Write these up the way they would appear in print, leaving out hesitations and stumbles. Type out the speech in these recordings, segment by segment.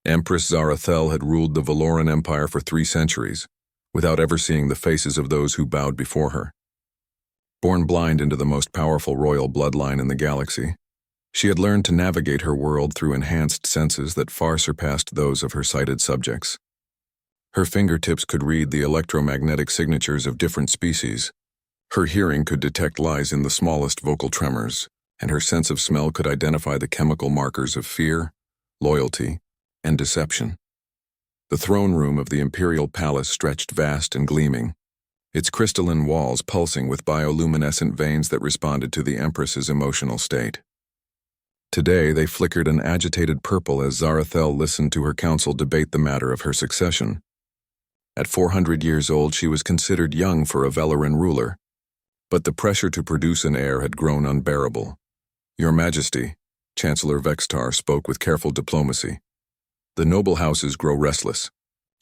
Empress Zarathel had ruled the Valoran Empire for 3 centuries, without ever seeing the faces of those who bowed before her. Born blind into the most powerful royal bloodline in the galaxy, she had learned to navigate her world through enhanced senses that far surpassed those of her sighted subjects. Her fingertips could read the electromagnetic signatures of different species. Her hearing could detect lies in the smallest vocal tremors, and her sense of smell could identify the chemical markers of fear, loyalty, and deception. The throne room of the imperial palace stretched vast and gleaming, its crystalline walls pulsing with bioluminescent veins that responded to the Empress's emotional state. Today they flickered an agitated purple as Zarathel listened to her council debate the matter of her succession. At 400 years old, she was considered young for a Valoran ruler, but the pressure to produce an heir had grown unbearable. "Your Majesty," Chancellor Vextar spoke with careful diplomacy, "the noble houses grow restless.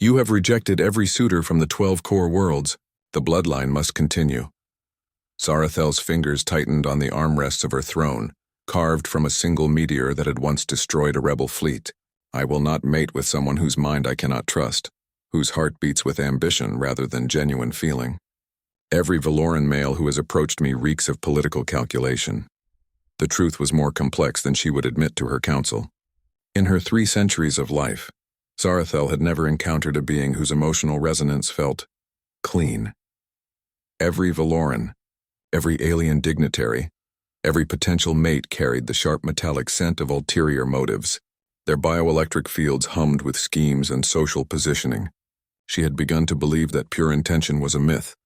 You have rejected every suitor from the 12 core worlds. The bloodline must continue." Zarathel's fingers tightened on the armrests of her throne, carved from a single meteor that had once destroyed a rebel fleet. "I will not mate with someone whose mind I cannot trust, whose heart beats with ambition rather than genuine feeling. Every Valoran male who has approached me reeks of political calculation." The truth was more complex than she would admit to her council. In her 3 centuries of life, Zarathel had never encountered a being whose emotional resonance felt clean. Every Valoran, every alien dignitary, every potential mate carried the sharp metallic scent of ulterior motives. Their bioelectric fields hummed with schemes and social positioning. She had begun to believe that pure intention was a myth.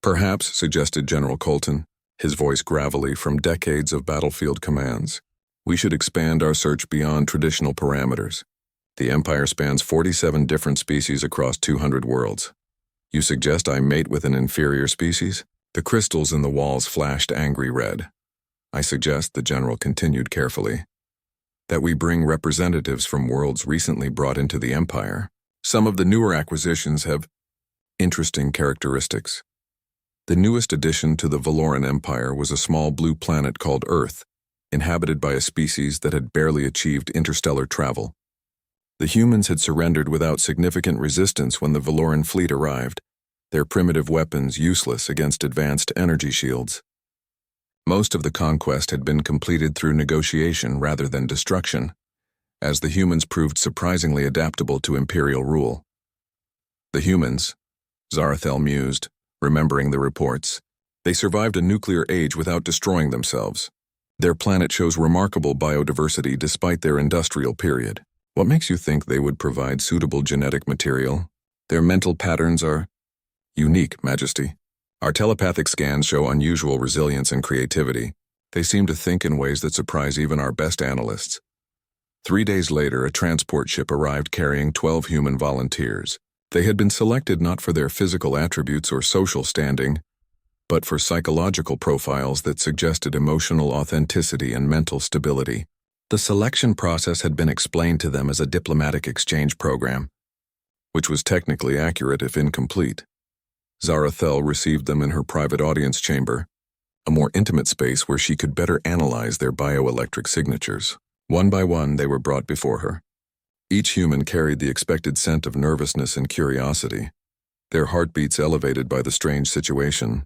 "Perhaps," suggested General Colton, his voice gravelly from decades of battlefield commands, "we should expand our search beyond traditional parameters. The Empire spans 47 different species across 200 worlds. You suggest I mate with an inferior species?" The crystals in the walls flashed angry red. "I suggest," the general continued carefully, "that we bring representatives from worlds recently brought into the Empire. Some of the newer acquisitions have interesting characteristics." The newest addition to the Valoran Empire was a small blue planet called Earth, inhabited by a species that had barely achieved interstellar travel. The humans had surrendered without significant resistance when the Valoran fleet arrived, their primitive weapons useless against advanced energy shields. Most of the conquest had been completed through negotiation rather than destruction, as the humans proved surprisingly adaptable to imperial rule. The humans, Zarathel mused, remembering the reports, they survived a nuclear age without destroying themselves. Their planet shows remarkable biodiversity despite their industrial period. What makes you think they would provide suitable genetic material? Their mental patterns are unique, Majesty. Our telepathic scans show unusual resilience and creativity. They seem to think in ways that surprise even our best analysts. 3 days later, a transport ship arrived carrying 12 human volunteers. They had been selected not for their physical attributes or social standing, but for psychological profiles that suggested emotional authenticity and mental stability. The selection process had been explained to them as a diplomatic exchange program, which was technically accurate if incomplete. Zarathel received them in her private audience chamber, a more intimate space where she could better analyze their bioelectric signatures. One by one, they were brought before her. Each human carried the expected scent of nervousness and curiosity, their heartbeats elevated by the strange situation.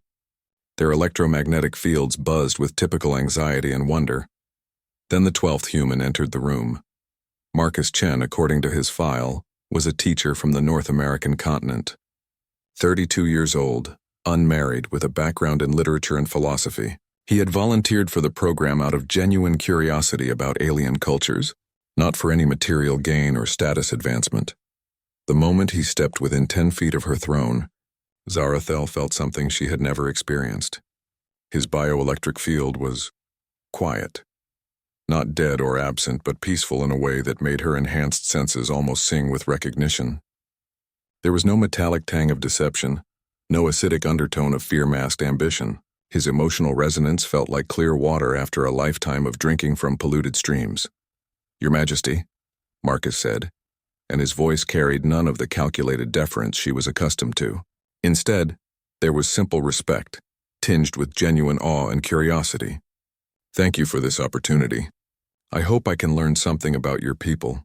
Their electromagnetic fields buzzed with typical anxiety and wonder. Then the 12th human entered the room. Marcus Chen, according to his file, was a teacher from the North American continent. 32 years old, unmarried, with a background in literature and philosophy. He had volunteered for the program out of genuine curiosity about alien cultures, not for any material gain or status advancement. The moment he stepped within 10 feet of her throne, Zarathel felt something she had never experienced. His bioelectric field was quiet. Not dead or absent, but peaceful in a way that made her enhanced senses almost sing with recognition. There was no metallic tang of deception, no acidic undertone of fear-masked ambition. His emotional resonance felt like clear water after a lifetime of drinking from polluted streams. "Your Majesty," Marcus said, and his voice carried none of the calculated deference she was accustomed to. Instead, there was simple respect, tinged with genuine awe and curiosity. "Thank you for this opportunity. I hope I can learn something about your people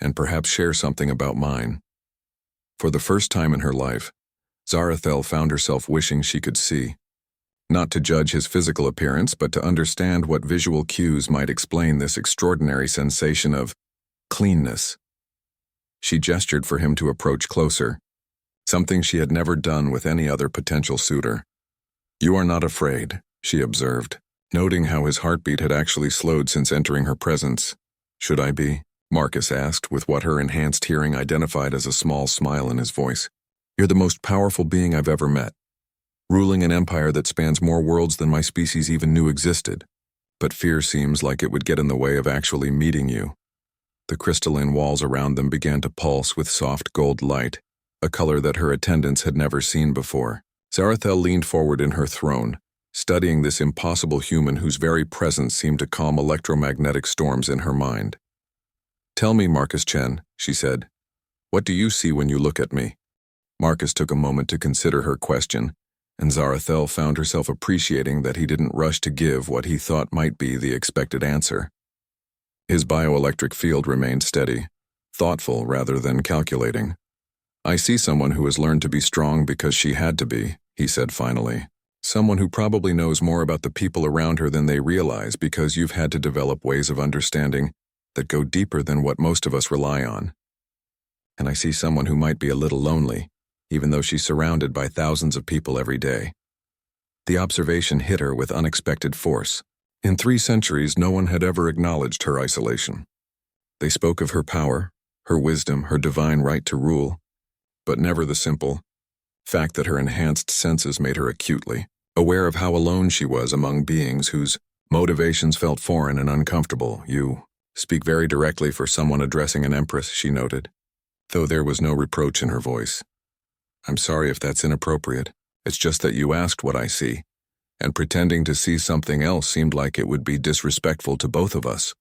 and perhaps share something about mine. For the first time in her life, Zarathel found herself wishing she could see. Not to judge his physical appearance, but to understand what visual cues might explain this extraordinary sensation of cleanness. She gestured for him to approach closer, something she had never done with any other potential suitor. "You are not afraid," she observed, noting how his heartbeat had actually slowed since entering her presence. "Should I be?" Marcus asked, with what her enhanced hearing identified as a small smile in his voice. "You're the most powerful being I've ever met, ruling an empire that spans more worlds than my species even knew existed. But fear seems like it would get in the way of actually meeting you." The crystalline walls around them began to pulse with soft gold light, a color that her attendants had never seen before. Zarathel leaned forward in her throne, studying this impossible human whose very presence seemed to calm electromagnetic storms in her mind. "Tell me, Marcus Chen," she said, "what do you see when you look at me?" Marcus took a moment to consider her question, and Zarathel found herself appreciating that he didn't rush to give what he thought might be the expected answer. His bioelectric field remained steady, thoughtful rather than calculating. "I see someone who has learned to be strong because she had to be," he said finally. "Someone who probably knows more about the people around her than they realize because you've had to develop ways of understanding that go deeper than what most of us rely on. And I see someone who might be a little lonely, even though she's surrounded by thousands of people every day." The observation hit her with unexpected force. In 3 centuries, no one had ever acknowledged her isolation. They spoke of her power, her wisdom, her divine right to rule, but never the simple fact that her enhanced senses made her acutely aware of how alone she was among beings whose motivations felt foreign and uncomfortable. "You speak very directly for someone addressing an empress," she noted, though there was no reproach in her voice. "I'm sorry if that's inappropriate. It's just that you asked what I see, and pretending to see something else seemed like it would be disrespectful to both of us."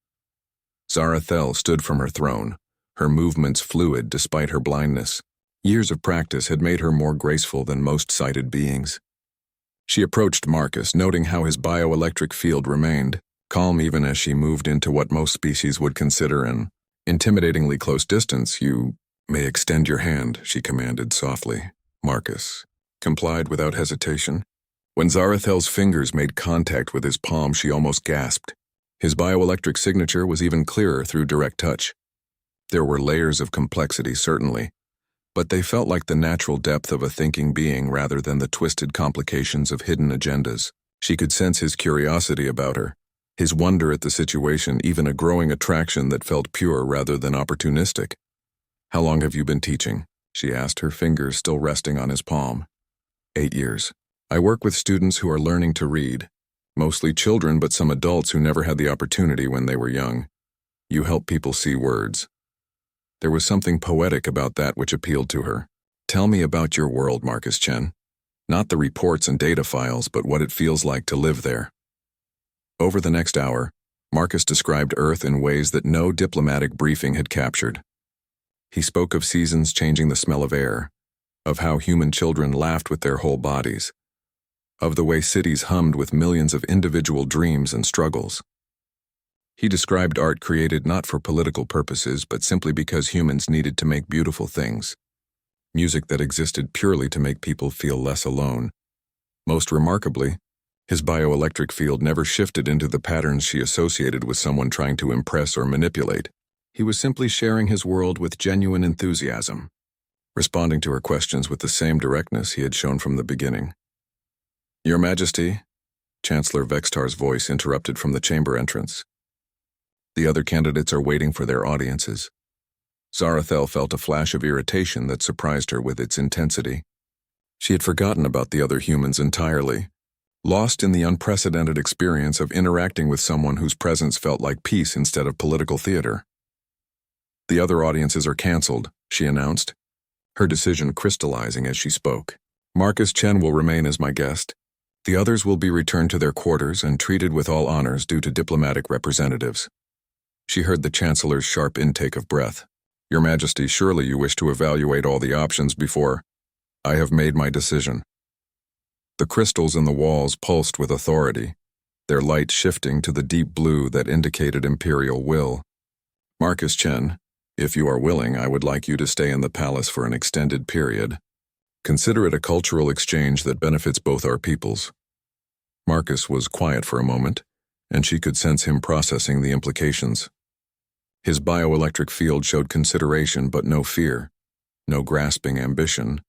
Zarathel stood from her throne, her movements fluid despite her blindness. Years of practice had made her more graceful than most sighted beings. She approached Marcus, noting how his bioelectric field remained calm even as she moved into what most species would consider an intimidatingly close distance. "You may extend your hand," she commanded softly. Marcus complied without hesitation. When Zarathel's fingers made contact with his palm, she almost gasped. His bioelectric signature was even clearer through direct touch. There were layers of complexity, certainly, but they felt like the natural depth of a thinking being rather than the twisted complications of hidden agendas. She could sense his curiosity about her, his wonder at the situation, even a growing attraction that felt pure rather than opportunistic. "How long have you been teaching?" she asked, her fingers still resting on his palm. 8 years. "I work with students who are learning to read, mostly children but some adults who never had the opportunity when they were young. You help people see words." There was something poetic about that which appealed to her. "Tell me about your world, Marcus Chen. Not the reports and data files, but what it feels like to live there." Over the next hour, Marcus described Earth in ways that no diplomatic briefing had captured. He spoke of seasons changing the smell of air, of how human children laughed with their whole bodies, of the way cities hummed with millions of individual dreams and struggles. He described art created not for political purposes, but simply because humans needed to make beautiful things. Music that existed purely to make people feel less alone. Most remarkably, his bioelectric field never shifted into the patterns she associated with someone trying to impress or manipulate. He was simply sharing his world with genuine enthusiasm, responding to her questions with the same directness he had shown from the beginning. "Your Majesty," Chancellor Vextar's voice interrupted from the chamber entrance. "The other candidates are waiting for their audiences." Zarathel felt a flash of irritation that surprised her with its intensity. She had forgotten about the other humans entirely, lost in the unprecedented experience of interacting with someone whose presence felt like peace instead of political theater. "The other audiences are canceled," she announced, her decision crystallizing as she spoke. "Marcus Chen will remain as my guest. The others will be returned to their quarters and treated with all honors due to diplomatic representatives." She heard the Chancellor's sharp intake of breath. "Your Majesty, surely you wish to evaluate all the options before—" "I have made my decision." The crystals in the walls pulsed with authority, their light shifting to the deep blue that indicated imperial will. "Marcus Chen, If you are willing, I would like you to stay in the palace for an extended period. Consider it a cultural exchange that benefits both our peoples." Marcus was quiet for a moment, and she could sense him processing the implications. His bioelectric field showed consideration but no fear, no grasping ambition,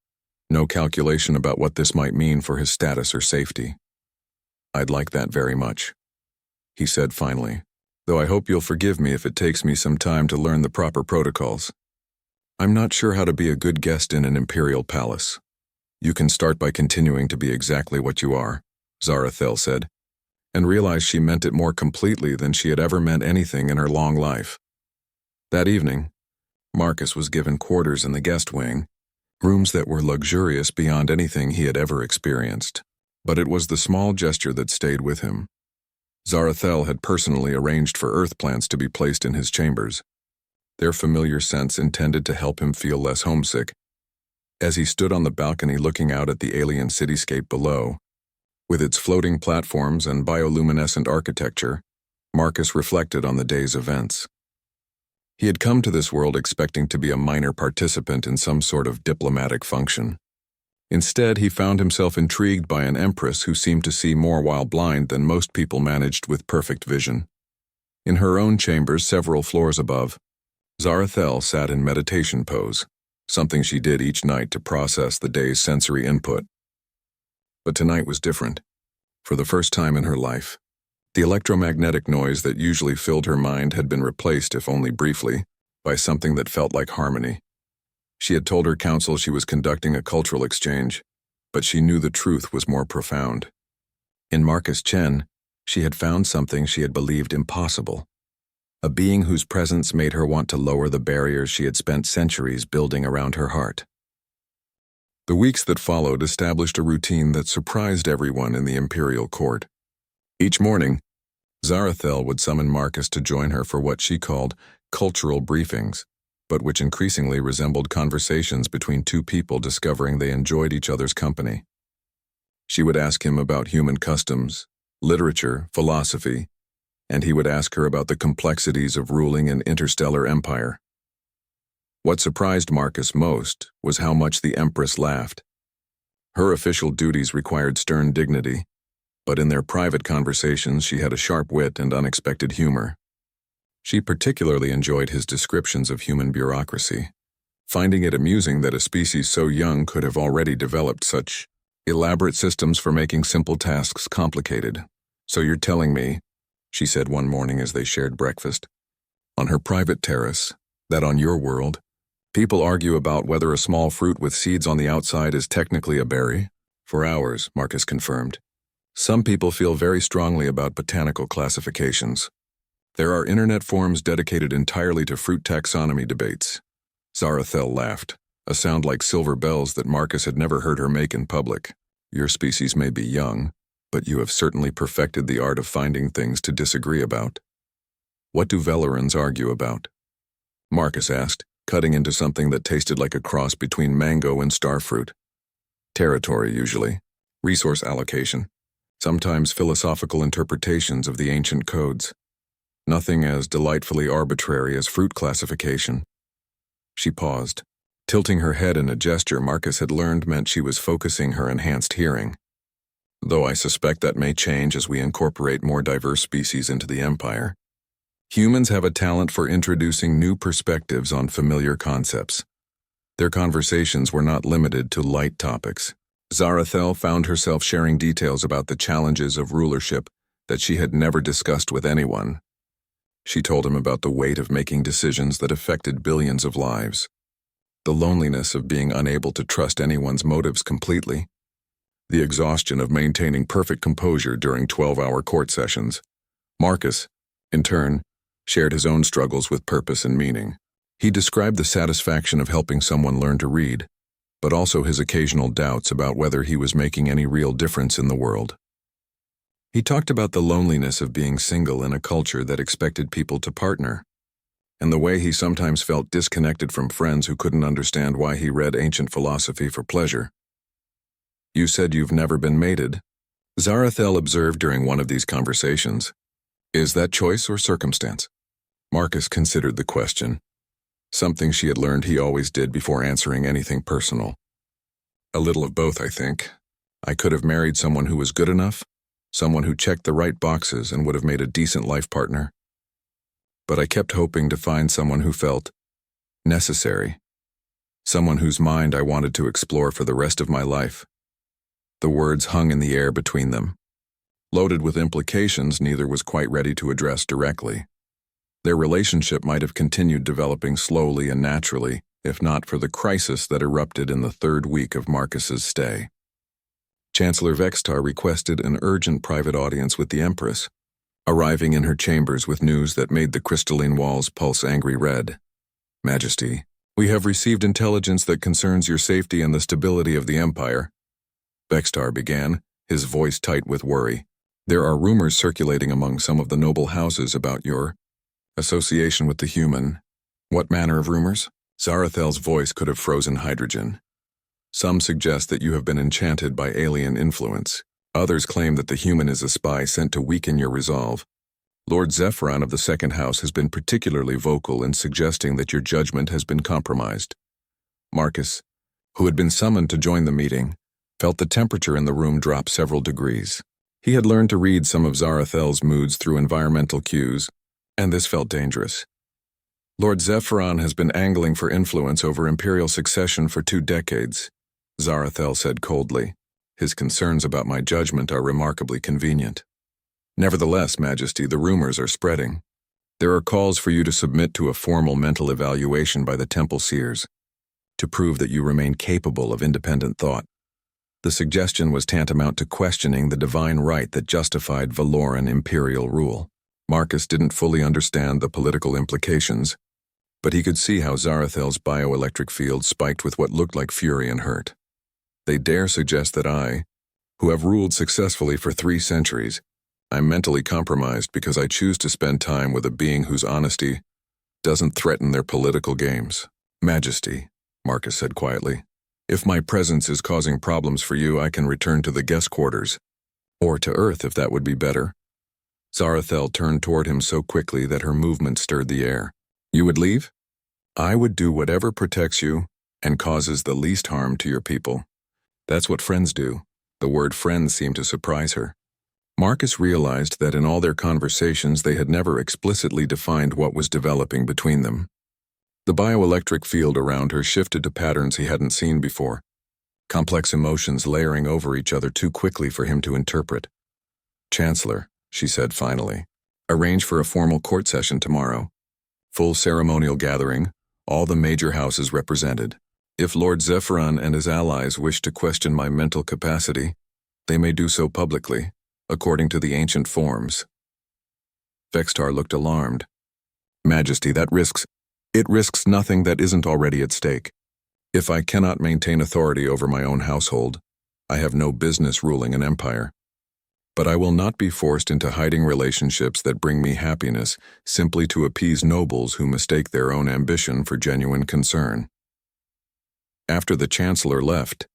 no calculation about what this might mean for his status or safety. "I'd like that very much," he said finally, "though I hope you'll forgive me if it takes me some time to learn the proper protocols. I'm not sure how to be a good guest in an imperial palace." "You can start by continuing to be exactly what you are," Zarathel said, and realized she meant it more completely than she had ever meant anything in her long life. That evening, Marcus was given quarters in the guest wing, rooms that were luxurious beyond anything he had ever experienced. But it was the small gesture that stayed with him. Zarathel had personally arranged for earth plants to be placed in his chambers, their familiar scents intended to help him feel less homesick. As he stood on the balcony looking out at the alien cityscape below, with its floating platforms and bioluminescent architecture, Marcus reflected on the day's events. He had come to this world expecting to be a minor participant in some sort of diplomatic function. Instead, he found himself intrigued by an empress who seemed to see more while blind than most people managed with perfect vision. In her own chambers several floors above, Zarathel sat in meditation pose, something she did each night to process the day's sensory input. But tonight was different. For the first time in her life, the electromagnetic noise that usually filled her mind had been replaced, if only briefly, by something that felt like harmony. She had told her council she was conducting a cultural exchange, but she knew the truth was more profound. In Marcus Chen, she had found something she had believed impossible, a being whose presence made her want to lower the barriers she had spent centuries building around her heart. The weeks that followed established a routine that surprised everyone in the imperial court. Each morning, Zarathel would summon Marcus to join her for what she called cultural briefings, but which increasingly resembled conversations between two people discovering they enjoyed each other's company. She would ask him about human customs, literature, philosophy, and he would ask her about the complexities of ruling an interstellar empire. What surprised Marcus most was how much the Empress laughed. Her official duties required stern dignity, but in their private conversations she had a sharp wit and unexpected humor. She particularly enjoyed his descriptions of human bureaucracy, finding it amusing that a species so young could have already developed such elaborate systems for making simple tasks complicated. "So you're telling me," she said one morning as they shared breakfast, on her private terrace, "that on your world, people argue about whether a small fruit with seeds on the outside is technically a berry?" "For hours," Marcus confirmed. "Some people feel very strongly about botanical classifications. There are internet forums dedicated entirely to fruit taxonomy debates." Zarathel laughed, a sound like silver bells that Marcus had never heard her make in public. "Your species may be young, but you have certainly perfected the art of finding things to disagree about." "What do Velorans argue about?" Marcus asked, cutting into something that tasted like a cross between mango and starfruit. "Territory, usually. Resource allocation. Sometimes philosophical interpretations of the ancient codes. Nothing as delightfully arbitrary as fruit classification." She paused, tilting her head in a gesture Marcus had learned meant she was focusing her enhanced hearing. "Though I suspect that may change as we incorporate more diverse species into the empire. Humans have a talent for introducing new perspectives on familiar concepts. Their conversations were not limited to light topics." Zarathel found herself sharing details about the challenges of rulership that she had never discussed with anyone. She told him about the weight of making decisions that affected billions of lives, the loneliness of being unable to trust anyone's motives completely, the exhaustion of maintaining perfect composure during 12-hour court sessions. Marcus, in turn, shared his own struggles with purpose and meaning. He described the satisfaction of helping someone learn to read, but also his occasional doubts about whether he was making any real difference in the world. He talked about the loneliness of being single in a culture that expected people to partner, and the way he sometimes felt disconnected from friends who couldn't understand why he read ancient philosophy for pleasure. "You said you've never been mated," Zarathel observed during one of these conversations. "Is that choice or circumstance?" Marcus considered the question. something she had learned he always did before answering anything personal. A little of both, I think. I could have married someone who was good enough, someone who checked the right boxes and would have made a decent life partner. But I kept hoping to find someone who felt necessary, someone whose mind I wanted to explore for the rest of my life. The words hung in the air between them. Loaded with implications neither was quite ready to address directly. Their relationship might have continued developing slowly and naturally, if not for the crisis that erupted in the third week of Marcus's stay. Chancellor Vextar requested an urgent private audience with the Empress, arriving in her chambers with news that made the crystalline walls pulse angry red. "Majesty, we have received intelligence that concerns your safety and the stability of the Empire," Vextar began, his voice tight with worry. "There are rumors circulating among some of the noble houses about your association with the human." "What manner of rumors?" Zarathel's voice could have frozen hydrogen. "Some suggest that you have been enchanted by alien influence. Others claim that the human is a spy sent to weaken your resolve. Lord Zephyron of the Second House has been particularly vocal in suggesting that your judgment has been compromised." Marcus, who had been summoned to join the meeting, felt the temperature in the room drop several degrees. He had learned to read some of Zarathel's moods through environmental cues, and this felt dangerous. "Lord Zephyron has been angling for influence over imperial succession for 2 decades, Zarathel said coldly. "His concerns about my judgment are remarkably convenient. Nevertheless, Majesty, the rumors are spreading. There are calls for you to submit to a formal mental evaluation by the Temple Seers, to prove that you remain capable of independent thought." The suggestion was tantamount to questioning the divine right that justified Valoran imperial rule. Marcus didn't fully understand the political implications, but he could see how Zarathel's bioelectric field spiked with what looked like fury and hurt. "They dare suggest that I, who have ruled successfully for 3 centuries, I'm mentally compromised because I choose to spend time with a being whose honesty doesn't threaten their political games." "Majesty," Marcus said quietly, "if my presence is causing problems for you, I can return to the guest quarters. Or to Earth, if that would be better." Zarathel turned toward him so quickly that her movement stirred the air. "You would leave?" "I would do whatever protects you and causes the least harm to your people. That's what friends do." The word friends seemed to surprise her. Marcus realized that in all their conversations they had never explicitly defined what was developing between them. The bioelectric field around her shifted to patterns he hadn't seen before, complex emotions layering over each other too quickly for him to interpret. "Chancellor," she said finally, "arrange for a formal court session tomorrow. Full ceremonial gathering, all the major houses represented. If Lord Zephyron and his allies wish to question my mental capacity, they may do so publicly, according to the ancient forms." Vextar looked alarmed. "Majesty, it risks nothing that isn't already at stake. If I cannot maintain authority over my own household, I have no business ruling an empire. But I will not be forced into hiding relationships that bring me happiness simply to appease nobles who mistake their own ambition for genuine concern." After the Chancellor left,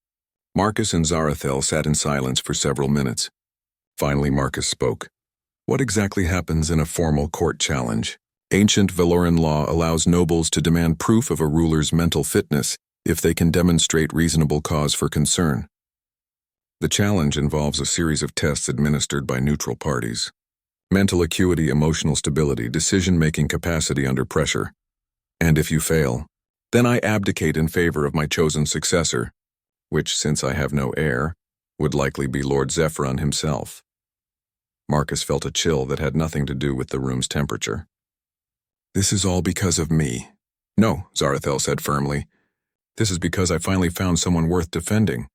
Marcus and Zarathel sat in silence for several minutes. Finally, Marcus spoke. "What exactly happens in a formal court challenge?" "Ancient Valoran law allows nobles to demand proof of a ruler's mental fitness if they can demonstrate reasonable cause for concern. The challenge involves a series of tests administered by neutral parties. Mental acuity, emotional stability, decision-making capacity under pressure. And if you fail, then I abdicate in favor of my chosen successor, which, since I have no heir, would likely be Lord Zephyron himself." Marcus felt a chill that had nothing to do with the room's temperature. "This is all because of me." "No," Zarathel said firmly. "This is because I finally found someone worth defending."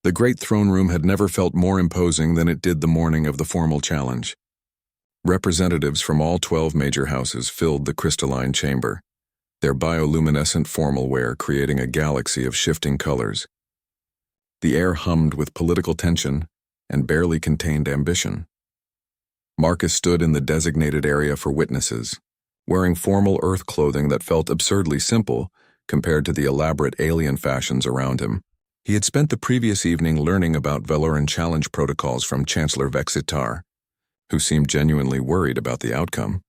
The great throne room had never felt more imposing than it did the morning of the formal challenge. Representatives from all 12 major houses filled the crystalline chamber, their bioluminescent formal wear creating a galaxy of shifting colors. The air hummed with political tension and barely contained ambition. Marcus stood in the designated area for witnesses, wearing formal Earth clothing that felt absurdly simple compared to the elaborate alien fashions around him. He had spent the previous evening learning about Valoran challenge protocols from Chancellor Vexitar, who seemed genuinely worried about the outcome.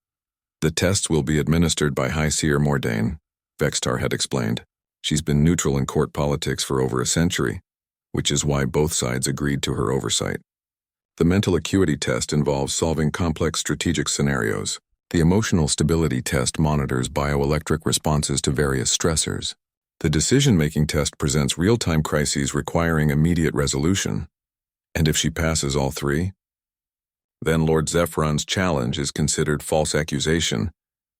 "The tests will be administered by High Seer Mordain," Vextar had explained. She's been neutral in court politics for over a century, which is why both sides agreed to her oversight. The mental acuity test involves solving complex strategic scenarios. The emotional stability test monitors bioelectric responses to various stressors. The decision-making test presents real-time crises requiring immediate resolution. And if she passes all three, then Lord Zephron's challenge is considered false accusation,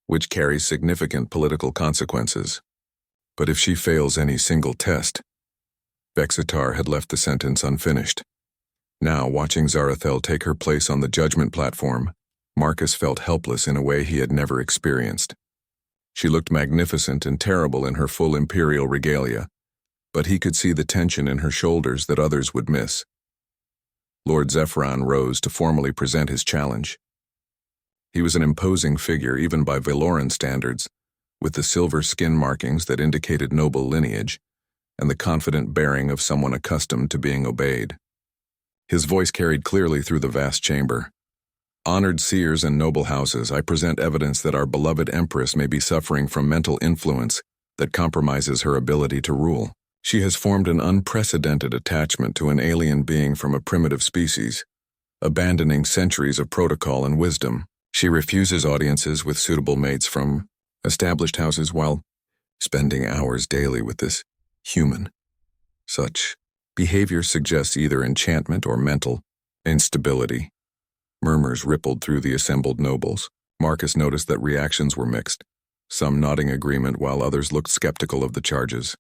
which carries significant political consequences. But if she fails any single test, Vexitar had left the sentence unfinished. Now, watching Zarathel take her place on the judgment platform, Marcus felt helpless in a way he had never experienced. She looked magnificent and terrible in her full imperial regalia, but he could see the tension in her shoulders that others would miss. Lord Zephron rose to formally present his challenge. He was an imposing figure even by Valoran standards, with the silver skin markings that indicated noble lineage, and the confident bearing of someone accustomed to being obeyed. His voice carried clearly through the vast chamber. Honored seers and noble houses, I present evidence that our beloved Empress may be suffering from mental influence that compromises her ability to rule. She has formed an unprecedented attachment to an alien being from a primitive species, abandoning centuries of protocol and wisdom. She refuses audiences with suitable mates from established houses while spending hours daily with this human. Such behavior suggests either enchantment or mental instability. Murmurs rippled through the assembled nobles. Marcus noticed that reactions were mixed, some nodding agreement while others looked skeptical of the charges.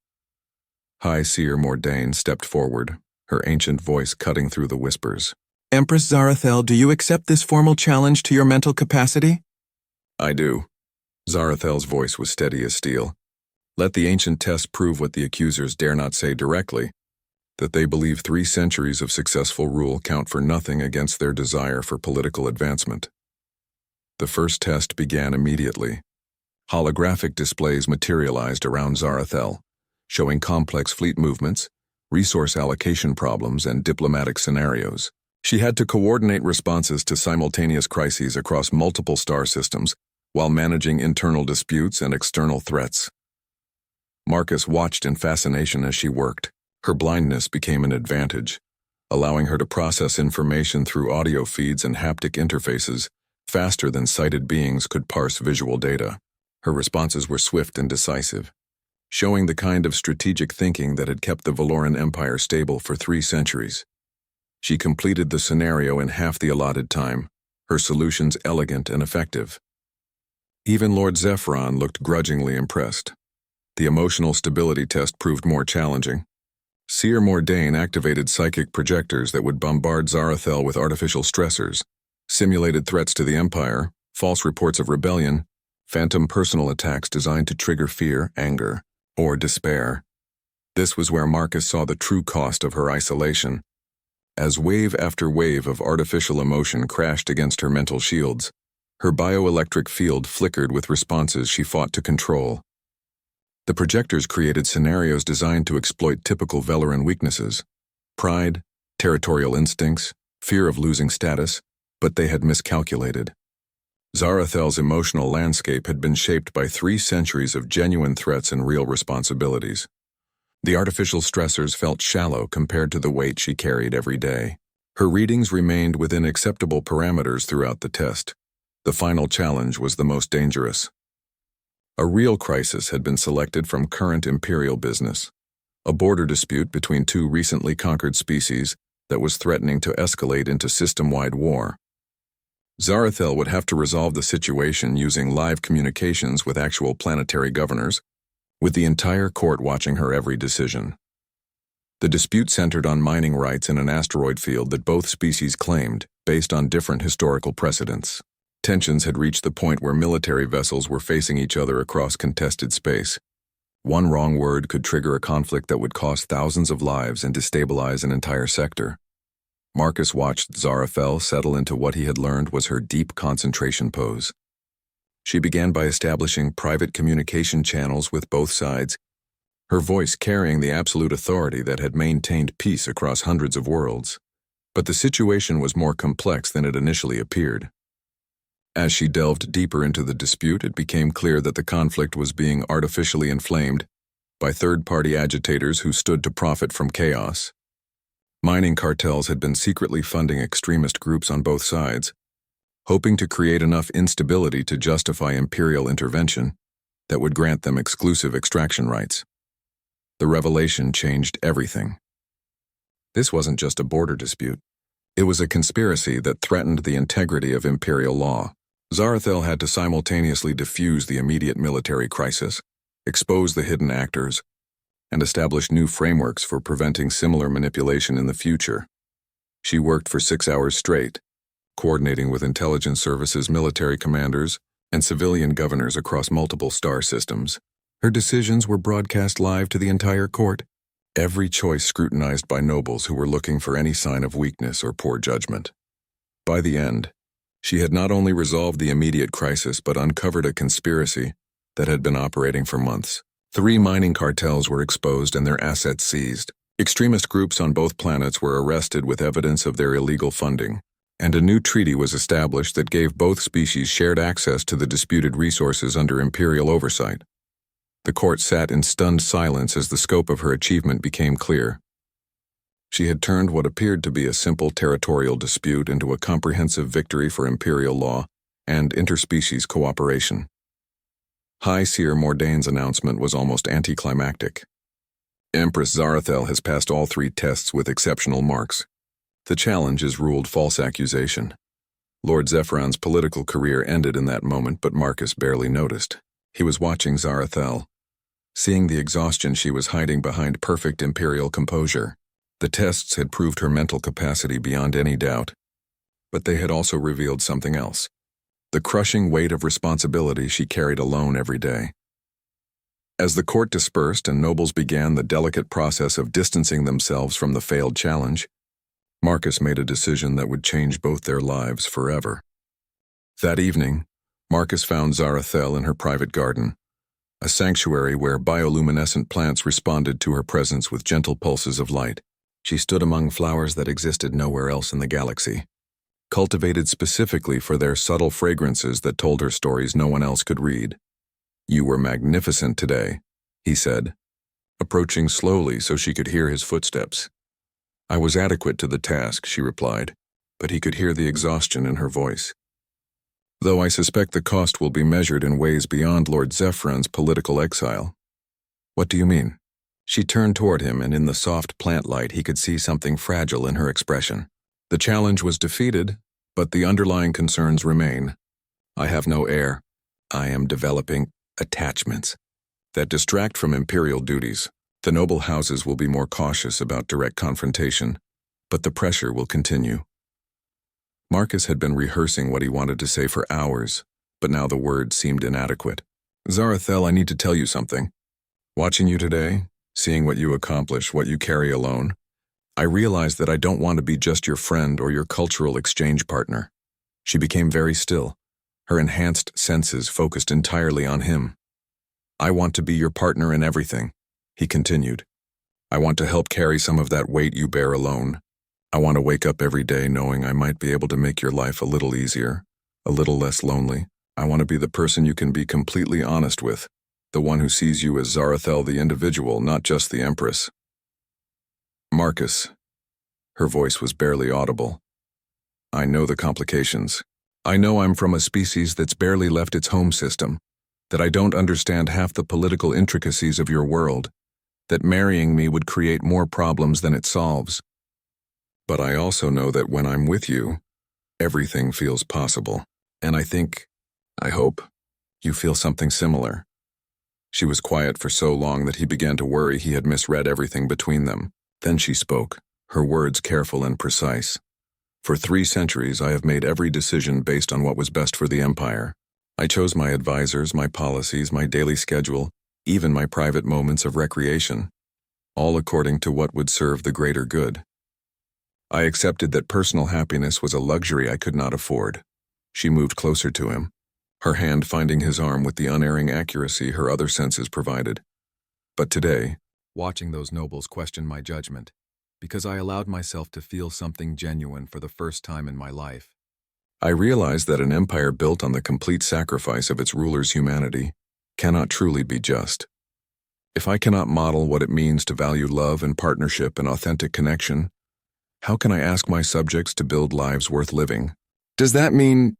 High Seer Mordain stepped forward, her ancient voice cutting through the whispers. Empress Zarathel, do you accept this formal challenge to your mental capacity? I do. Zarathel's voice was steady as steel. Let the ancient test prove what the accusers dare not say directly, that they believe 3 centuries of successful rule count for nothing against their desire for political advancement. The first test began immediately. Holographic displays materialized around Zarathel, showing complex fleet movements, resource allocation problems, and diplomatic scenarios. She had to coordinate responses to simultaneous crises across multiple star systems while managing internal disputes and external threats. Marcus watched in fascination as she worked. Her blindness became an advantage, allowing her to process information through audio feeds and haptic interfaces faster than sighted beings could parse visual data. Her responses were swift and decisive, showing the kind of strategic thinking that had kept the Valoran Empire stable for 3 centuries. She completed the scenario in half the allotted time, her solutions elegant and effective. Even Lord Zephron looked grudgingly impressed. The emotional stability test proved more challenging. Seer Mordain activated psychic projectors that would bombard Zarathel with artificial stressors, simulated threats to the Empire, false reports of rebellion, phantom personal attacks designed to trigger fear, anger, or despair. This was where Marcus saw the true cost of her isolation. As wave after wave of artificial emotion crashed against her mental shields, her bioelectric field flickered with responses she fought to control. The projectors created scenarios designed to exploit typical Valoran weaknesses: pride, territorial instincts, fear of losing status, but they had miscalculated. Zarathel's emotional landscape had been shaped by 3 centuries of genuine threats and real responsibilities. The artificial stressors felt shallow compared to the weight she carried every day. Her readings remained within acceptable parameters throughout the test. The final challenge was the most dangerous. A real crisis had been selected from current imperial business, a border dispute between 2 recently conquered species that was threatening to escalate into system-wide war. Zarathel would have to resolve the situation using live communications with actual planetary governors, with the entire court watching her every decision. The dispute centered on mining rights in an asteroid field that both species claimed, based on different historical precedents. Tensions had reached the point where military vessels were facing each other across contested space. One wrong word could trigger a conflict that would cost thousands of lives and destabilize an entire sector. Marcus watched Zarathel settle into what he had learned was her deep concentration pose. She began by establishing private communication channels with both sides, her voice carrying the absolute authority that had maintained peace across hundreds of worlds. But the situation was more complex than it initially appeared. As she delved deeper into the dispute, it became clear that the conflict was being artificially inflamed by third-party agitators who stood to profit from chaos. Mining cartels had been secretly funding extremist groups on both sides, hoping to create enough instability to justify imperial intervention that would grant them exclusive extraction rights. The revelation changed everything. This wasn't just a border dispute. It was a conspiracy that threatened the integrity of imperial law. Zarathel had to simultaneously defuse the immediate military crisis, expose the hidden actors, and establish new frameworks for preventing similar manipulation in the future. She worked for 6 hours straight, coordinating with intelligence services, military commanders, and civilian governors across multiple star systems. Her decisions were broadcast live to the entire court, every choice scrutinized by nobles who were looking for any sign of weakness or poor judgment. By the end, she had not only resolved the immediate crisis but uncovered a conspiracy that had been operating for months. 3 mining cartels were exposed and their assets seized. Extremist groups on both planets were arrested with evidence of their illegal funding, and a new treaty was established that gave both species shared access to the disputed resources under imperial oversight. The court sat in stunned silence as the scope of her achievement became clear. She had turned what appeared to be a simple territorial dispute into a comprehensive victory for imperial law and interspecies cooperation. High Seer Mordane's announcement was almost anticlimactic. Empress Zarathel has passed all 3 tests with exceptional marks. The challenge is ruled false accusation. Lord Zephran's political career ended in that moment, but Marcus barely noticed. He was watching Zarathel, seeing the exhaustion she was hiding behind perfect imperial composure. The tests had proved her mental capacity beyond any doubt, but they had also revealed something else: the crushing weight of responsibility she carried alone every day. As the court dispersed and nobles began the delicate process of distancing themselves from the failed challenge, Marcus made a decision that would change both their lives forever. That evening, Marcus found Zarathel in her private garden, a sanctuary where bioluminescent plants responded to her presence with gentle pulses of light. She stood among flowers that existed nowhere else in the galaxy, cultivated specifically for their subtle fragrances that told her stories no one else could read. "You were magnificent today," he said, approaching slowly so she could hear his footsteps. "I was adequate to the task," she replied, but he could hear the exhaustion in her voice. "Though I suspect the cost will be measured in ways beyond Lord Zephran's political exile." "What do you mean?" She turned toward him, and in the soft plant light he could see something fragile in her expression. "The challenge was defeated, but the underlying concerns remain. I have no heir. I am developing attachments that distract from imperial duties. The noble houses will be more cautious about direct confrontation, but the pressure will continue." Marcus had been rehearsing what he wanted to say for hours, but now the words seemed inadequate. "Zarathel, I need to tell you something. Watching you today, seeing what you accomplish, what you carry alone, I realized that I don't want to be just your friend or your cultural exchange partner." She became very still, her enhanced senses focused entirely on him. "I want to be your partner in everything," he continued. "I want to help carry some of that weight you bear alone. I want to wake up every day knowing I might be able to make your life a little easier, a little less lonely. I want to be the person you can be completely honest with, the one who sees you as Zarathel the individual, not just the Empress." "Marcus," her voice was barely audible, "I know the complications. I know I'm from a species that's barely left its home system, that I don't understand half the political intricacies of your world, that marrying me would create more problems than it solves. But I also know that when I'm with you, everything feels possible. And I hope, you feel something similar." She was quiet for so long that he began to worry he had misread everything between them. Then she spoke, her words careful and precise. "For 3 centuries, I have made every decision based on what was best for the Empire. I chose my advisors, my policies, my daily schedule, even my private moments of recreation, all according to what would serve the greater good. I accepted that personal happiness was a luxury I could not afford." She moved closer to him, her hand finding his arm with the unerring accuracy her other senses provided. "But today, watching those nobles question my judgment, because I allowed myself to feel something genuine for the first time in my life, I realized that an empire built on the complete sacrifice of its ruler's humanity cannot truly be just. If I cannot model what it means to value love and partnership and authentic connection, how can I ask my subjects to build lives worth living? Does that mean?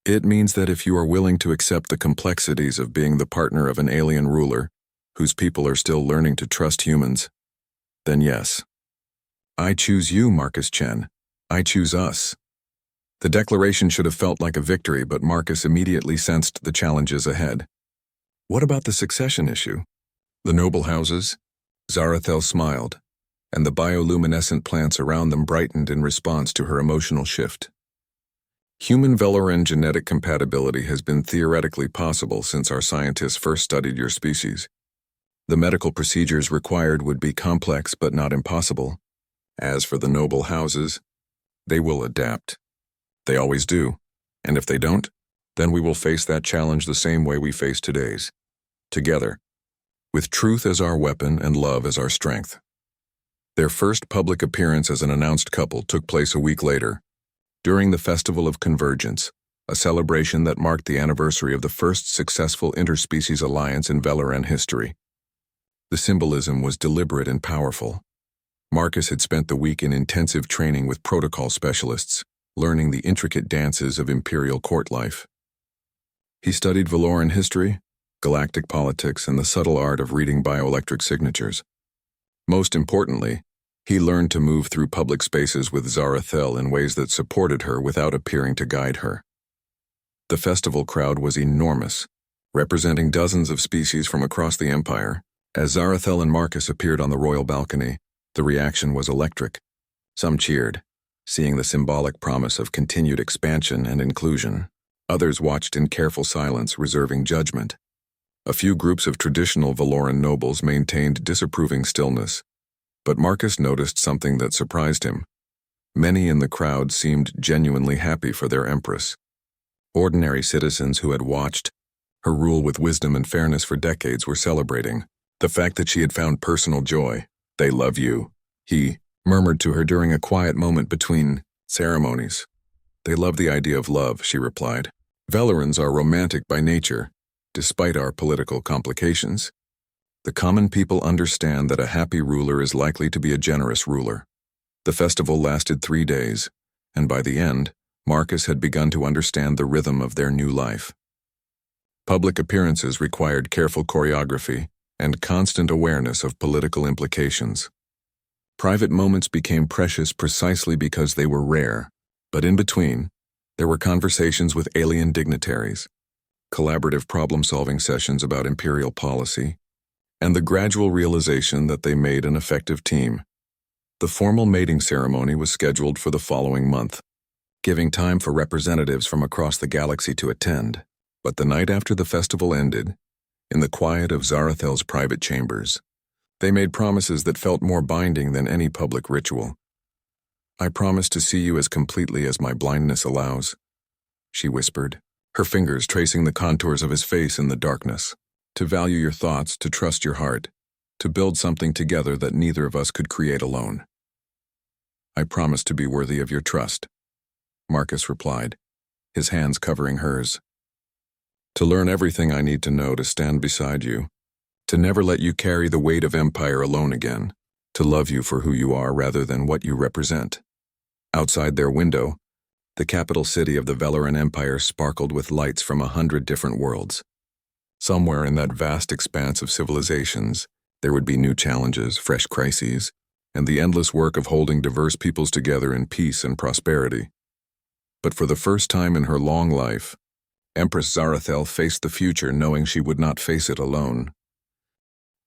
It means that if you are willing to accept the complexities of being the partner of an alien ruler, whose people are still learning to trust humans, then yes. I choose you, Marcus Chen. I choose us. The declaration should have felt like a victory, but Marcus immediately sensed the challenges ahead. What about the succession issue? The noble houses? Zarathel smiled, and the bioluminescent plants around them brightened in response to her emotional shift. Human Veloran genetic compatibility has been theoretically possible since our scientists first studied your species. The medical procedures required would be complex but not impossible. As for the noble houses, they will adapt. They always do, and if they don't, then we will face that challenge the same way we face today's. Together, with truth as our weapon and love as our strength. Their first public appearance as an announced couple took place a week later, during the Festival of Convergence, a celebration that marked the anniversary of the first successful interspecies alliance in Veloran history. The symbolism was deliberate and powerful. Marcus had spent the week in intensive training with protocol specialists, learning the intricate dances of imperial court life. He studied Veloran history, galactic politics, and the subtle art of reading bioelectric signatures. Most importantly, he learned to move through public spaces with Zarathel in ways that supported her without appearing to guide her. The festival crowd was enormous, representing dozens of species from across the Empire. As Zarathel and Marcus appeared on the royal balcony, the reaction was electric. Some cheered, seeing the symbolic promise of continued expansion and inclusion. Others watched in careful silence, reserving judgment. A few groups of traditional Veloran nobles maintained disapproving stillness, but Marcus noticed something that surprised him. Many in the crowd seemed genuinely happy for their empress. Ordinary citizens who had watched her rule with wisdom and fairness for decades were celebrating the fact that she had found personal joy. "They love you," he murmured to her during a quiet moment between ceremonies. "They love the idea of love," she replied. "Velorans are romantic by nature, despite our political complications. The common people understand that a happy ruler is likely to be a generous ruler." The festival lasted 3 days, and by the end, Marcus had begun to understand the rhythm of their new life. Public appearances required careful choreography and constant awareness of political implications. Private moments became precious precisely because they were rare, but in between, there were conversations with alien dignitaries, collaborative problem-solving sessions about imperial policy, and the gradual realization that they made an effective team. The formal mating ceremony was scheduled for the following month, giving time for representatives from across the galaxy to attend. But the night after the festival ended, in the quiet of Zarathel's private chambers, they made promises that felt more binding than any public ritual. "I promise to see you as completely as my blindness allows," she whispered, her fingers tracing the contours of his face in the darkness. "To value your thoughts, to trust your heart, to build something together that neither of us could create alone." "I promise to be worthy of your trust," Marcus replied, his hands covering hers. "To learn everything I need to know to stand beside you, to never let you carry the weight of empire alone again, to love you for who you are rather than what you represent." Outside their window, the capital city of the Veloran Empire sparkled with lights from 100 different worlds. Somewhere in that vast expanse of civilizations, there would be new challenges, fresh crises, and the endless work of holding diverse peoples together in peace and prosperity. But for the first time in her long life, Empress Zarathel faced the future knowing she would not face it alone.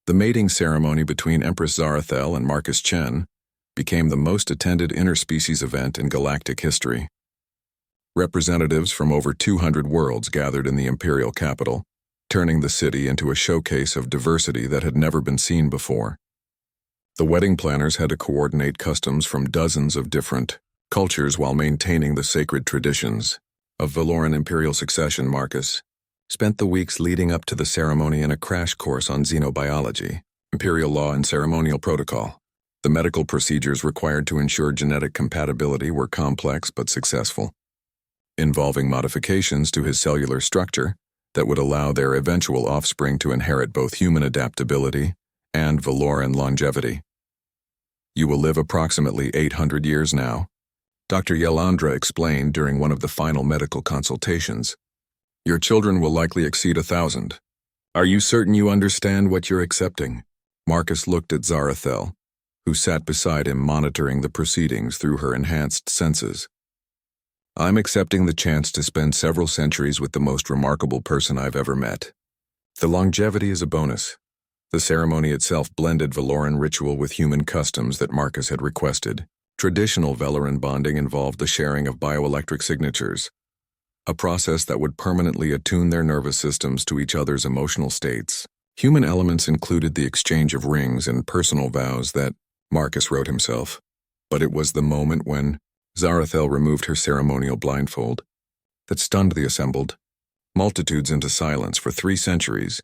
The mating ceremony between Empress Zarathel and Marcus Chen became the most attended interspecies event in galactic history. Representatives from over 200 worlds gathered in the imperial capital, turning the city into a showcase of diversity that had never been seen before. The wedding planners had to coordinate customs from dozens of different cultures while maintaining the sacred traditions of Veloran imperial succession. Marcus spent the weeks leading up to the ceremony in a crash course on xenobiology, imperial law, and ceremonial protocol. The medical procedures required to ensure genetic compatibility were complex but successful. involving modifications to his cellular structure that would allow their eventual offspring to inherit both human adaptability and Valoran longevity. You will live approximately 800 years now, Dr. Yelandra explained during one of the final medical consultations. Your children will likely exceed 1,000. Are you certain you understand what you're accepting? Marcus looked at Zarathel, who sat beside him monitoring the proceedings through her enhanced senses. I'm accepting the chance to spend several centuries with the most remarkable person I've ever met. The longevity is a bonus. The ceremony itself blended Valoran ritual with human customs that Marcus had requested. Traditional Valoran bonding involved the sharing of bioelectric signatures, a process that would permanently attune their nervous systems to each other's emotional states. Human elements included the exchange of rings and personal vows that Marcus wrote himself. But it was the moment when Zarathel removed her ceremonial blindfold that stunned the assembled multitudes into silence. For 3 centuries.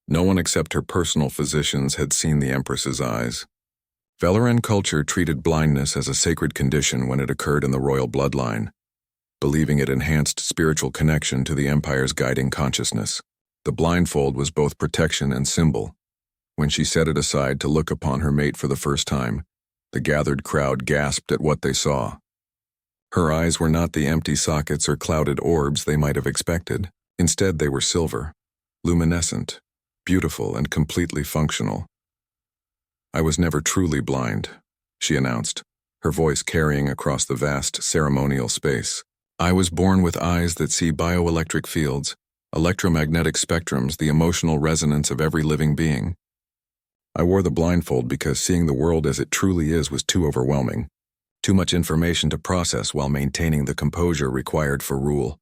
No one except her personal physicians had seen the Empress's eyes. Valoran culture treated blindness as a sacred condition when it occurred in the royal bloodline, believing it enhanced spiritual connection to the Empire's guiding consciousness. The blindfold was both protection and symbol. When she set it aside to look upon her mate for the first time, the gathered crowd gasped at what they saw. Her eyes were not the empty sockets or clouded orbs they might have expected. Instead, they were silver, luminescent, beautiful, and completely functional. I was never truly blind, she announced, her voice carrying across the vast ceremonial space. I was born with eyes that see bioelectric fields, electromagnetic spectrums, the emotional resonance of every living being. I wore the blindfold because seeing the world as it truly is was too overwhelming. Too much information to process while maintaining the composure required for rule.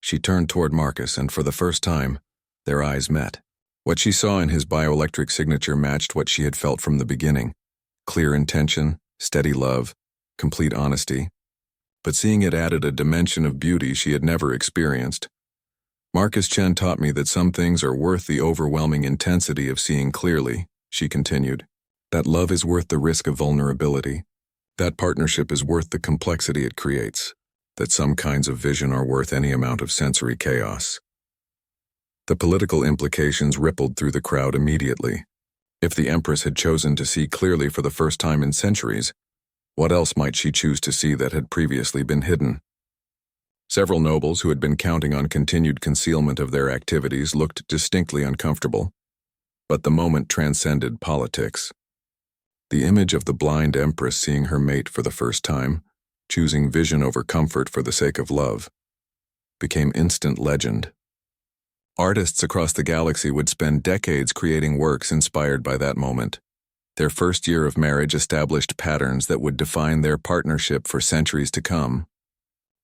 She turned toward Marcus, and for the first time, their eyes met. What she saw in his bioelectric signature matched what she had felt from the beginning. Clear intention, steady love, complete honesty. But seeing it added a dimension of beauty she had never experienced. Marcus Chen taught me that some things are worth the overwhelming intensity of seeing clearly, she continued. That love is worth the risk of vulnerability. That partnership is worth the complexity it creates. That some kinds of vision are worth any amount of sensory chaos. The political implications rippled through the crowd immediately. If the Empress had chosen to see clearly for the first time in centuries, what else might she choose to see that had previously been hidden? Several nobles who had been counting on continued concealment of their activities looked distinctly uncomfortable. But the moment transcended politics. The image of the blind Empress seeing her mate for the first time, choosing vision over comfort for the sake of love, became instant legend. Artists across the galaxy would spend decades creating works inspired by that moment. Their first year of marriage established patterns that would define their partnership for centuries to come.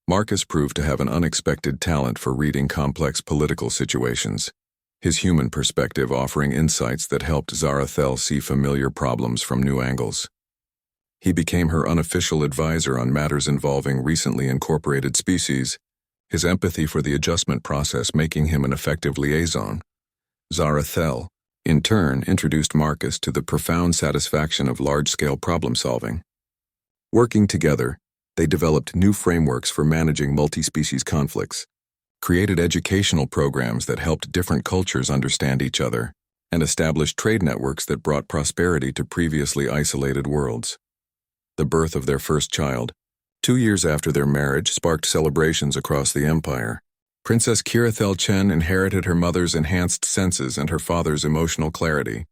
Marcus proved to have an unexpected talent for reading complex political situations, his human perspective offering insights that helped Zarathel see familiar problems from new angles. He became her unofficial advisor on matters involving recently incorporated species, his empathy for the adjustment process making him an effective liaison. Zarathel, in turn, introduced Marcus to the profound satisfaction of large-scale problem-solving. Working together, they developed new frameworks for managing multi-species conflicts, created educational programs that helped different cultures understand each other, and established trade networks that brought prosperity to previously isolated worlds. The birth of their first child, 2 years after their marriage, sparked celebrations across the empire. Princess Kirathel Chen inherited her mother's enhanced senses and her father's emotional clarity,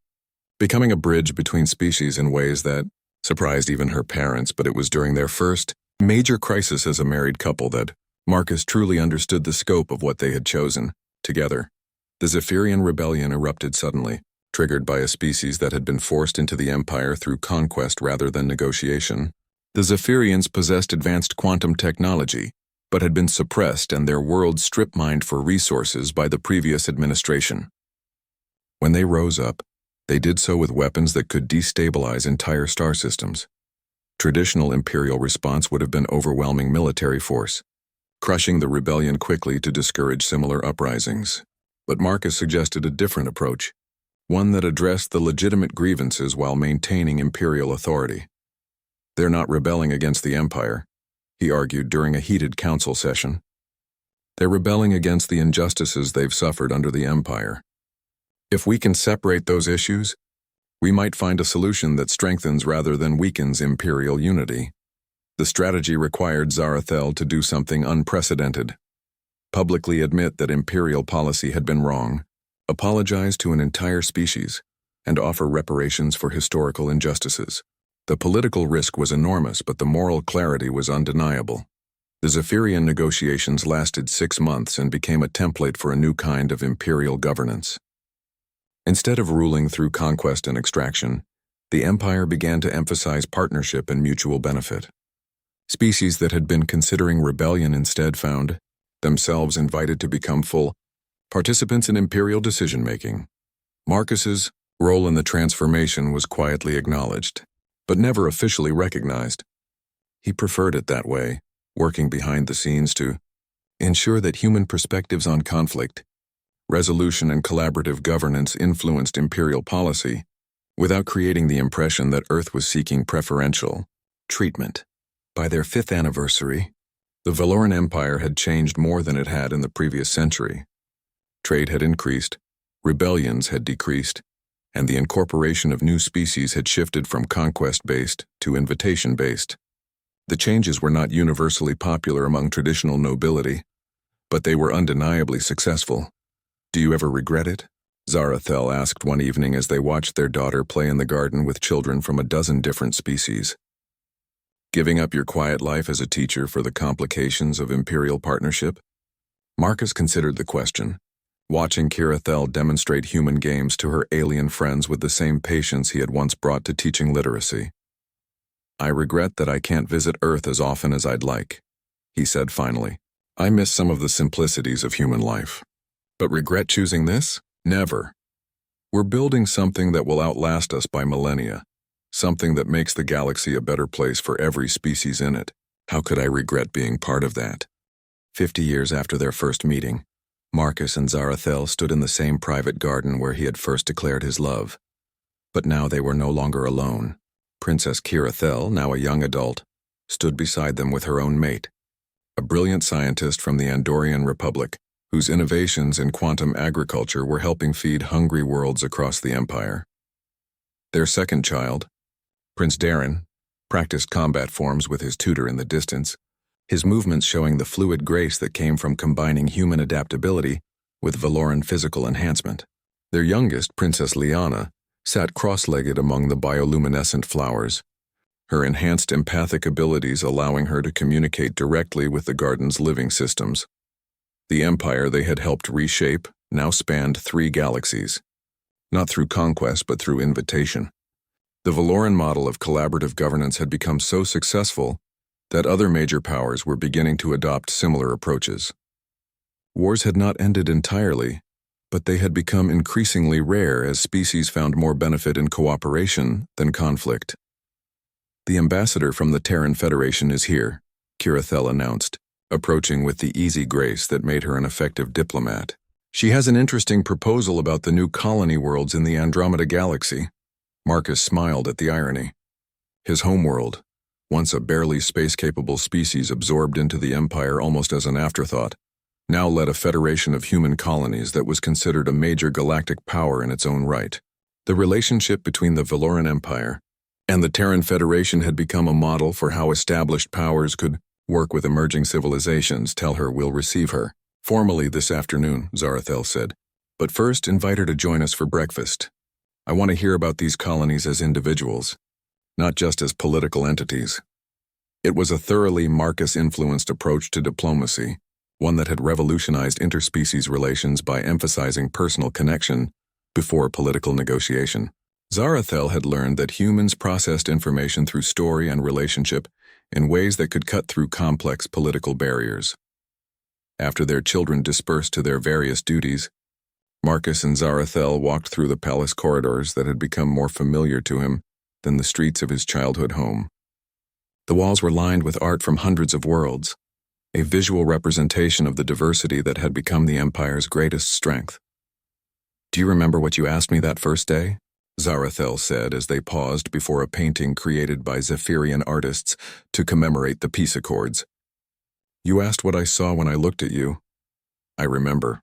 becoming a bridge between species in ways that surprised even her parents. But it was during their first major crisis as a married couple that Marcus truly understood the scope of what they had chosen together. The Zephyrian rebellion erupted suddenly, triggered by a species that had been forced into the empire through conquest rather than negotiation. The Zephyrians possessed advanced quantum technology, but had been suppressed and their world strip-mined for resources by the previous administration. When they rose up, they did so with weapons that could destabilize entire star systems. Traditional imperial response would have been overwhelming military force, crushing the rebellion quickly to discourage similar uprisings. But Marcus suggested a different approach, one that addressed the legitimate grievances while maintaining imperial authority. They're not rebelling against the empire, he argued during a heated council session. They're rebelling against the injustices they've suffered under the Empire. If we can separate those issues, we might find a solution that strengthens rather than weakens imperial unity. The strategy required Zarathel to do something unprecedented. Publicly admit that imperial policy had been wrong, apologize to an entire species, and offer reparations for historical injustices. The political risk was enormous, but the moral clarity was undeniable. The Zephyrian negotiations lasted 6 months and became a template for a new kind of imperial governance. Instead of ruling through conquest and extraction, the Empire began to emphasize partnership and mutual benefit. Species that had been considering rebellion instead found themselves invited to become full participants in imperial decision-making. Marcus's role in the transformation was quietly acknowledged, but never officially recognized. He preferred it that way, working behind the scenes to ensure that human perspectives on conflict, resolution, and collaborative governance influenced imperial policy, without creating the impression that Earth was seeking preferential treatment. By their 5th anniversary, the Valoran Empire had changed more than it had in the previous century. Trade had increased, rebellions had decreased, and the incorporation of new species had shifted from conquest-based to invitation-based. The changes were not universally popular among traditional nobility, but they were undeniably successful. "Do you ever regret it?" Zarathel asked one evening as they watched their daughter play in the garden with children from a dozen different species. "Giving up your quiet life as a teacher for the complications of imperial partnership?" Marcus considered the question, watching Kirathel demonstrate human games to her alien friends with the same patience he had once brought to teaching literacy. "I regret that I can't visit Earth as often as I'd like," he said finally. "I miss some of the simplicities of human life. But regret choosing this? Never. We're building something that will outlast us by millennia, something that makes the galaxy a better place for every species in it. How could I regret being part of that?" 50 years after their first meeting, Marcus and Zarathel stood in the same private garden where he had first declared his love. But now they were no longer alone. Princess Kirathel, now a young adult, stood beside them with her own mate, a brilliant scientist from the Andorian Republic, whose innovations in quantum agriculture were helping feed hungry worlds across the Empire. Their second child, Prince Darren, practiced combat forms with his tutor in the distance, his movements showing the fluid grace that came from combining human adaptability with Valoran physical enhancement. Their youngest, Princess Liana, sat cross-legged among the bioluminescent flowers, her enhanced empathic abilities allowing her to communicate directly with the garden's living systems. The empire they had helped reshape now spanned 3 galaxies, not through conquest but through invitation. The Valoran model of collaborative governance had become so successful that other major powers were beginning to adopt similar approaches. Wars had not ended entirely, but they had become increasingly rare as species found more benefit in cooperation than conflict. "The ambassador from the Terran Federation is here," Kirathel announced, approaching with the easy grace that made her an effective diplomat. "She has an interesting proposal about the new colony worlds in the Andromeda Galaxy." Marcus smiled at the irony. His homeworld, once a barely space-capable species absorbed into the Empire almost as an afterthought, now led a federation of human colonies that was considered a major galactic power in its own right. The relationship between the Valoran Empire and the Terran Federation had become a model for how established powers could work with emerging civilizations. "Tell her we'll receive her formally this afternoon," Zarathel said. "But first, invite her to join us for breakfast. I want to hear about these colonies as individuals, not just as political entities." It was a thoroughly Marcus-influenced approach to diplomacy, one that had revolutionized interspecies relations by emphasizing personal connection before political negotiation. Zarathel had learned that humans processed information through story and relationship in ways that could cut through complex political barriers. After their children dispersed to their various duties, Marcus and Zarathel walked through the palace corridors that had become more familiar to him than the streets of his childhood home. The walls were lined with art from hundreds of worlds, a visual representation of the diversity that had become the Empire's greatest strength. "Do you remember what you asked me that first day?" Zarathel said as they paused before a painting created by Zephyrian artists to commemorate the peace accords. "You asked what I saw when I looked at you, I remember.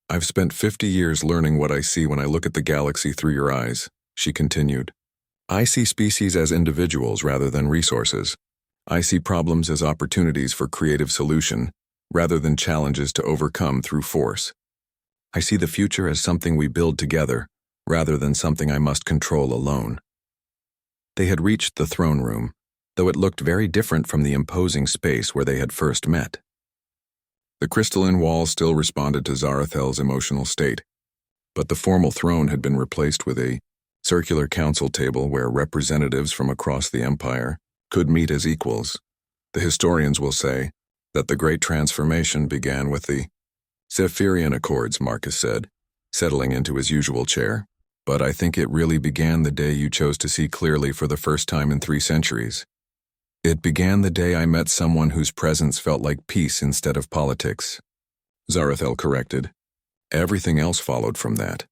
I've spent 50 years learning what I see when I look at the galaxy through your eyes, she continued. I see species as individuals rather than resources. I see problems as opportunities for creative solution, rather than challenges to overcome through force. I see the future as something we build together, rather than something I must control alone. They had reached the throne room, though it looked very different from the imposing space where they had first met. The crystalline wall still responded to Zarathel's emotional state, but the formal throne had been replaced with a circular council table where representatives from across the empire could meet as equals. The historians will say that the Great Transformation began with the Zephyrian Accords, Marcus said, settling into his usual chair. But I think it really began the day you chose to see clearly for the first time in 3 centuries. It began the day I met someone whose presence felt like peace instead of politics. Zarathel corrected. Everything else followed from that.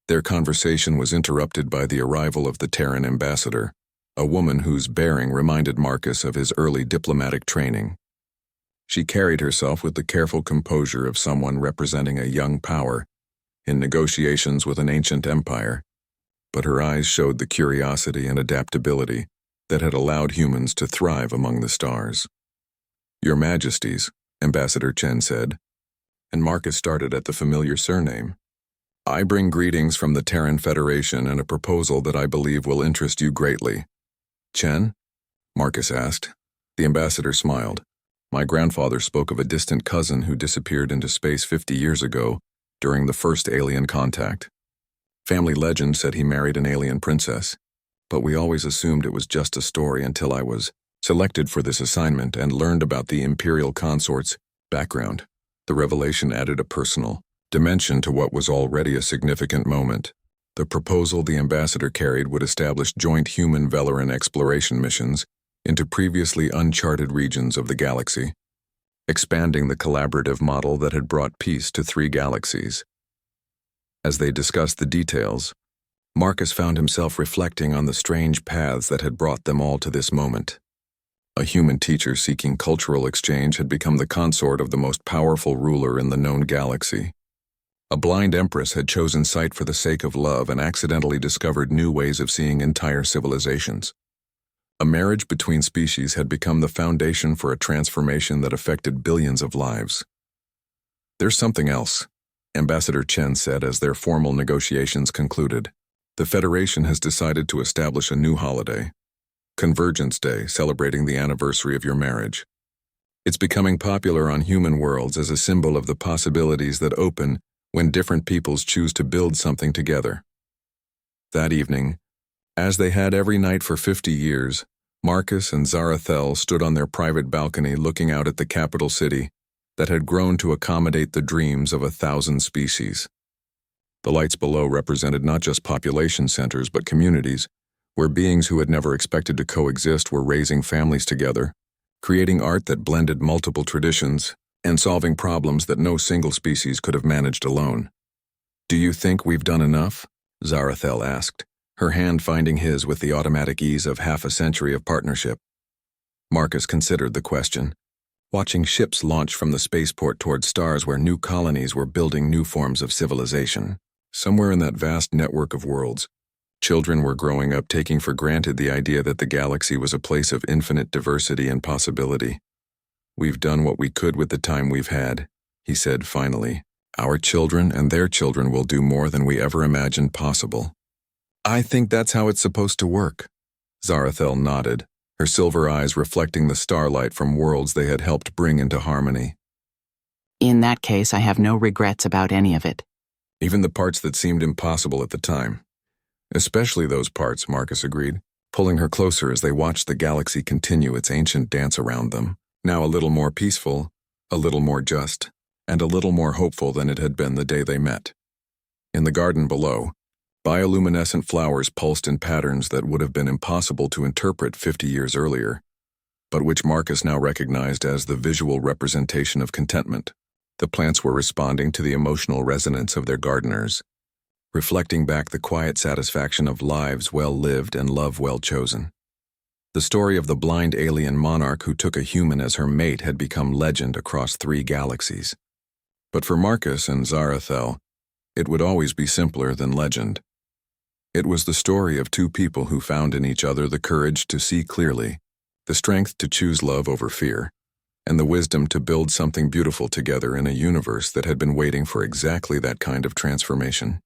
Their conversation was interrupted by the arrival of the Terran ambassador, a woman whose bearing reminded Marcus of his early diplomatic training. She carried herself with the careful composure of someone representing a young power in negotiations with an ancient empire, but her eyes showed the curiosity and adaptability that had allowed humans to thrive among the stars. Your Majesties, Ambassador Chen said, and Marcus started at the familiar surname. I bring greetings from the Terran Federation and a proposal that I believe will interest you greatly. Chen? Marcus asked. The ambassador smiled. My grandfather spoke of a distant cousin who disappeared into space 50 years ago during the first alien contact. Family legend said he married an alien princess, but we always assumed it was just a story until I was selected for this assignment and learned about the imperial consort's background. The revelation added a personal dimension to what was already a significant moment. The proposal the ambassador carried would establish joint human-Valoran exploration missions into previously uncharted regions of the galaxy, expanding the collaborative model that had brought peace to 3 galaxies. As they discussed the details, Marcus found himself reflecting on the strange paths that had brought them all to this moment. A human teacher seeking cultural exchange had become the consort of the most powerful ruler in the known galaxy. A blind empress had chosen sight for the sake of love and accidentally discovered new ways of seeing entire civilizations. A marriage between species had become the foundation for a transformation that affected billions of lives. There's something else, Ambassador Chen said as their formal negotiations concluded. The Federation has decided to establish a new holiday, Convergence Day, celebrating the anniversary of your marriage. It's becoming popular on human worlds as a symbol of the possibilities that open when different peoples choose to build something together. That evening, as they had every night for 50 years, Marcus and Zarathel stood on their private balcony looking out at the capital city that had grown to accommodate the dreams of 1,000 species. The lights below represented not just population centers but communities, where beings who had never expected to coexist were raising families together, creating art that blended multiple traditions, and solving problems that no single species could have managed alone. Do you think we've done enough? Zarathel asked, her hand finding his with the automatic ease of half a century of partnership. Marcus considered the question, watching ships launch from the spaceport toward stars where new colonies were building new forms of civilization. Somewhere in that vast network of worlds, children were growing up taking for granted the idea that the galaxy was a place of infinite diversity and possibility. We've done what we could with the time we've had, he said finally. Our children and their children will do more than we ever imagined possible. I think that's how it's supposed to work. Zarathel nodded, her silver eyes reflecting the starlight from worlds they had helped bring into harmony. In that case, I have no regrets about any of it. Even the parts that seemed impossible at the time. Especially those parts, Marcus agreed, pulling her closer as they watched the galaxy continue its ancient dance around them, now a little more peaceful, a little more just, and a little more hopeful than it had been the day they met. In the garden below, bioluminescent flowers pulsed in patterns that would have been impossible to interpret 50 years earlier, but which Marcus now recognized as the visual representation of contentment. The plants were responding to the emotional resonance of their gardeners, reflecting back the quiet satisfaction of lives well lived and love well chosen. The story of the blind alien monarch who took a human as her mate had become legend across 3 galaxies. But for Marcus and Zarathel, it would always be simpler than legend. It was the story of two people who found in each other the courage to see clearly, the strength to choose love over fear, and the wisdom to build something beautiful together in a universe that had been waiting for exactly that kind of transformation.